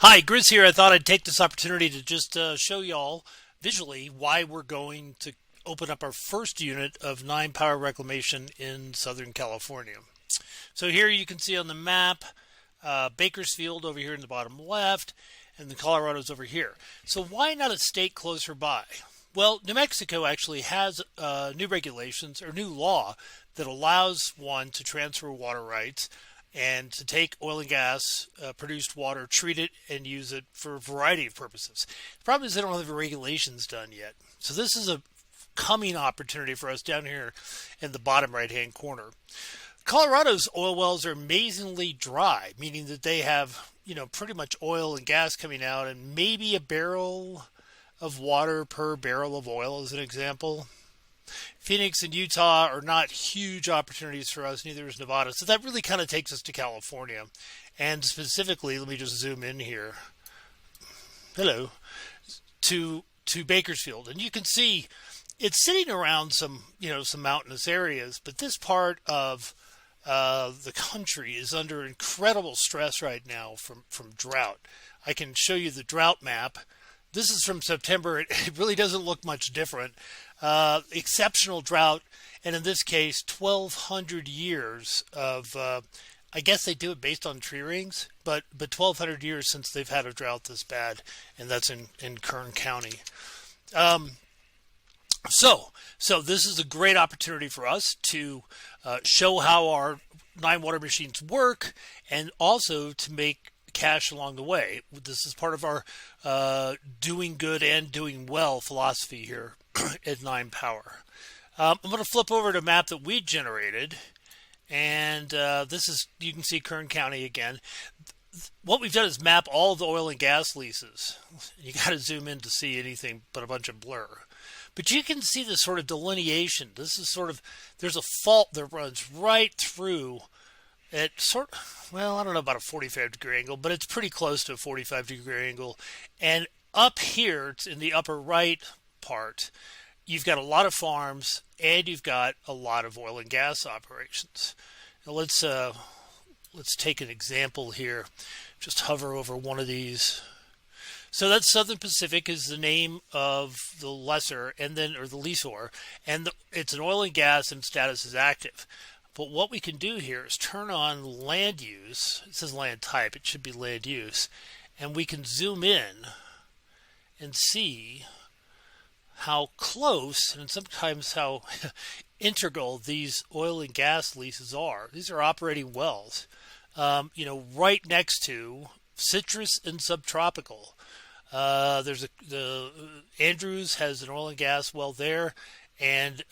Hi, Grizz here. I thought I'd take this opportunity to just show y'all visually why we're going to open up our first unit of 9 power reclamation in Southern California. So here you can see on the map Bakersfield over here in the bottom left, and the Colorado's over here. So why not a state closer by? Well, New Mexico actually has new regulations or new law that allows one to transfer water rights and to take oil and gas produced water, treat it, and use it for a variety of purposes. The problem is they don't have the regulations done yet. So this is a coming opportunity for us down here in the bottom right-hand corner. Colorado's oil wells are amazingly dry, meaning that they have, pretty much oil and gas coming out and maybe a barrel of water per barrel of oil as an example. Phoenix and Utah are not huge opportunities for us, neither is Nevada. So that really kind of takes us to California. And specifically, let me just zoom in here. Hello. To Bakersfield. And you can see it's sitting around some mountainous areas, but this part of the country is under incredible stress right now from drought. I can show you the drought map. This is from September. It really doesn't look much different. Exceptional drought, and in this case, 1,200 years of, I guess they do it based on tree rings, but 1,200 years since they've had a drought this bad, and that's in Kern County. So this is a great opportunity for us to show how our 9 water machines work, and also to make cash along the way. This is part of our doing good and doing well philosophy here at 9 Power. I'm going to flip over to a map that we generated, and this is, you can see Kern County again. What we've done is map all of the oil and gas leases. You got to zoom in to see anything but a bunch of blur. But you can see this sort of delineation. This is there's a fault that runs right through at I don't know about a 45-degree angle, but it's pretty close to a 45-degree angle. And up here, it's in the upper right part, you've got a lot of farms and you've got a lot of oil and gas operations. Now let's take an example here. Just hover over one of these. So that's Southern Pacific is the name of the lessor, or the leaseor, and it's an oil and gas and status is active. But what we can do here is turn on land use. It says land type. It should be land use. And we can zoom in and see how close and sometimes how integral these oil and gas leases are. These are operating wells, right next to citrus and subtropical. The Andrews has an oil and gas well there, and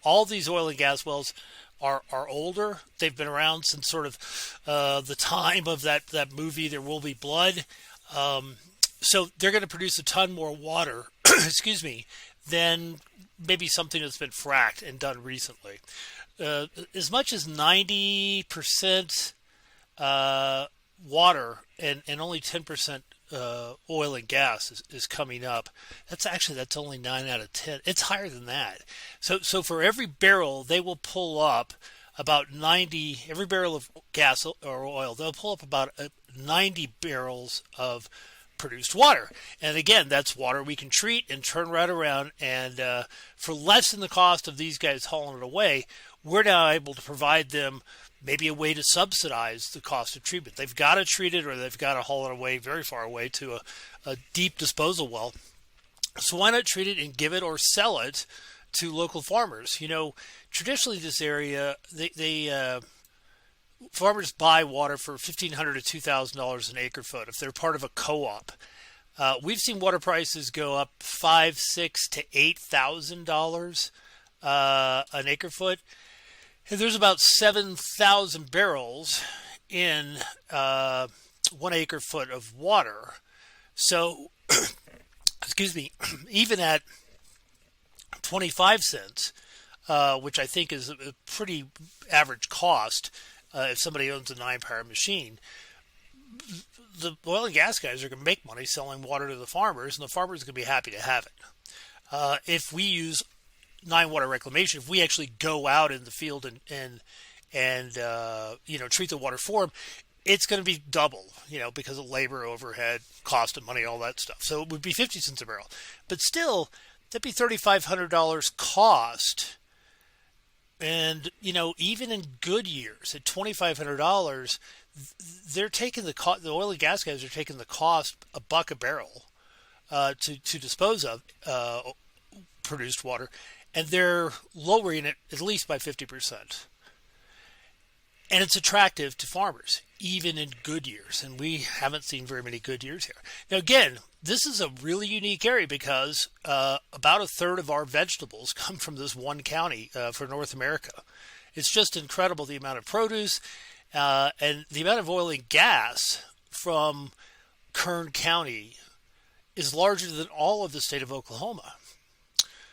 all these oil and gas wells are older. They've been around since sort of the time of that movie, There Will Be Blood. So they're going to produce a ton more water, excuse me, than maybe something that's been fracked and done recently. As much as 90% water and only 10% oil and gas is coming up. That's only 9 out of 10. It's higher than that. So for every barrel, they will pull up about 90, every barrel of gas or oil, they'll pull up about 90 barrels of produced water. And again, that's water we can treat and turn right around. And for less than the cost of these guys hauling it away, we're now able to provide them maybe a way to subsidize the cost of treatment. They've got to treat it or they've got to haul it away very far away to a deep disposal well. So why not treat it and give it or sell it to local farmers? Traditionally this area, farmers buy water for $1,500 to $2,000 an acre foot if they're part of a co-op. We've seen water prices go up $5,000, $6,000 to $8,000 an acre foot. And there's about 7,000 barrels in 1 acre foot of water. So, excuse me, even at 25 cents, which I think is a pretty average cost if somebody owns a 9 power machine, the oil and gas guys are going to make money selling water to the farmers, and the farmers are going to be happy to have it. If we use 9 water reclamation, if we actually go out in the field and treat the water for them, it's going to be double, because of labor, overhead, cost of money, all that stuff. So it would be 50 cents a barrel. But still, that'd be $3,500 cost. And, even in good years, at $2,500, they're taking the oil and gas guys are taking the cost $1 a barrel to dispose of produced water, and they're lowering it at least by 50%. And it's attractive to farmers, even in good years. And we haven't seen very many good years here. Now, again, this is a really unique area because about a third of our vegetables come from this one county for North America. It's just incredible, the amount of produce and the amount of oil and gas from Kern County is larger than all of the state of Oklahoma.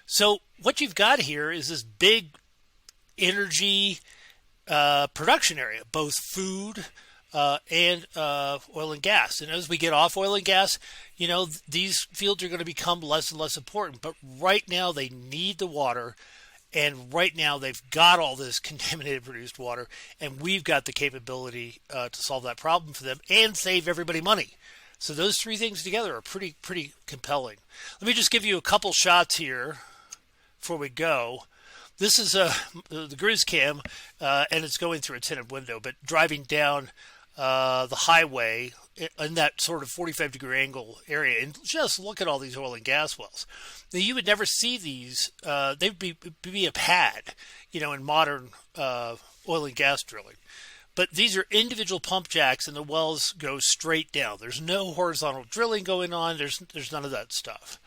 So what you've got here is this big energy production area, both food and oil and gas. And as we get off oil and gas, these fields are going to become less and less important. But right now they need the water, and right now they've got all this contaminated produced water, and we've got the capability to solve that problem for them and save everybody money. So those three things together are pretty compelling. Let me just give you a couple shots here before we go. This is the Grizz Cam, and it's going through a tinted window, but driving down the highway in that sort of 45-degree angle area, and just look at all these oil and gas wells. Now, you would never see these. They'd be a pad, in modern oil and gas drilling. But these are individual pump jacks, and the wells go straight down. There's no horizontal drilling going on. There's none of that stuff.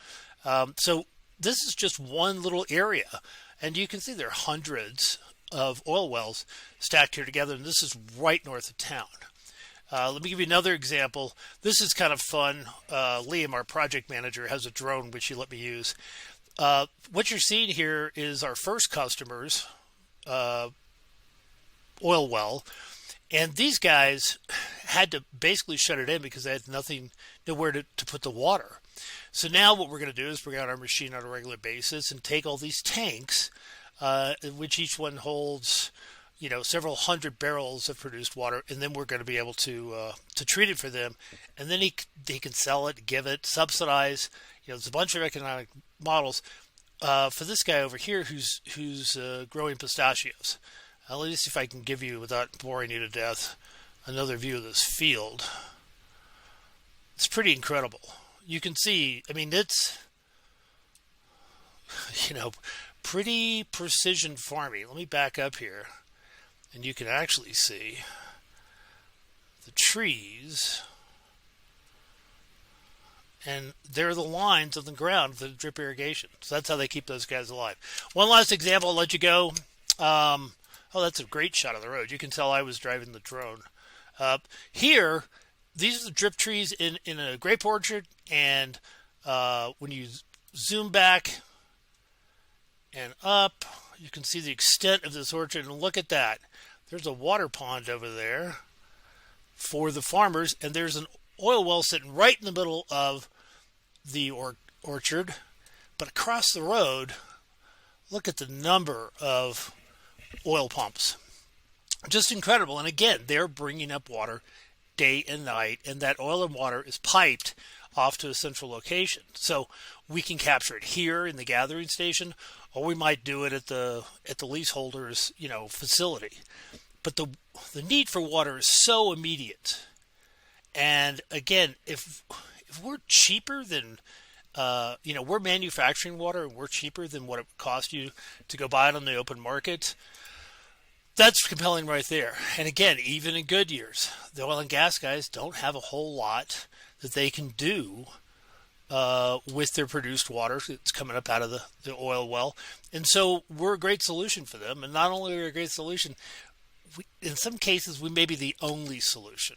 So this is just one little area. And you can see there are hundreds of oil wells stacked here together, and this is right north of town. Let me give you another example. This is kind of fun. Liam, our project manager, has a drone which he let me use. What you're seeing here is our first customer's oil well, and these guys had to basically shut it in because they had nowhere to put the water. So now what we're going to do is bring out our machine on a regular basis and take all these tanks, which each one holds, several hundred barrels of produced water, and then we're going to be able to treat it for them, and then he can sell it, give it, subsidize. There's a bunch of economic models for this guy over here who's growing pistachios. Let me see if I can give you, without boring you to death, another view of this field. It's pretty incredible. You can see, it's, pretty precision farming. Let me back up here, and you can actually see the trees, and they're the lines of the ground for the drip irrigation. So that's how they keep those guys alive. One last example, I'll let you go. Oh, that's a great shot of the road. You can tell I was driving the drone. Here, these are the drip trees in a grape orchard, and when you zoom back and up, you can see the extent of this orchard, and look at that. There's a water pond over there for the farmers, and there's an oil well sitting right in the middle of the orchard. But across the road, look at the number of oil pumps. Just incredible. And again, they're bringing up water day and night, and that oil and water is piped off to a central location. So we can capture it here in the gathering station, or we might do it at the leaseholder's facility. But the need for water is so immediate. And again, if we're cheaper than we're manufacturing water, and we're cheaper than what it would cost you to go buy it on the open market, that's compelling right there. And again, even in good years, the oil and gas guys don't have a whole lot that they can do with their produced water. It's coming up out of the oil well. And so we're a great solution for them. And not only are we a great solution, in some cases, we may be the only solution.